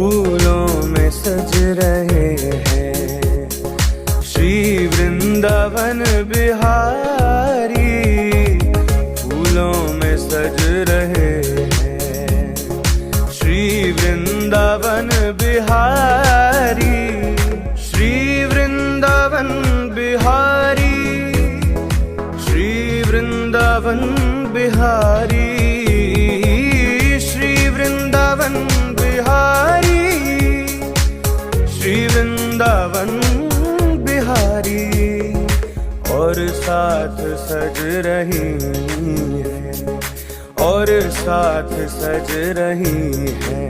फूलों में सज रहे हैं श्री वृंदावन बिहारी, फूलों में सज रहे हैं श्री वृंदावन बिहारी, श्री वृंदावन बिहारी, श्री वृंदावन बिहारी, श्री वृंदावन बिहारी, श्री वृंदावन बिहारी। और साथ सज रही है, और साथ सज रही है।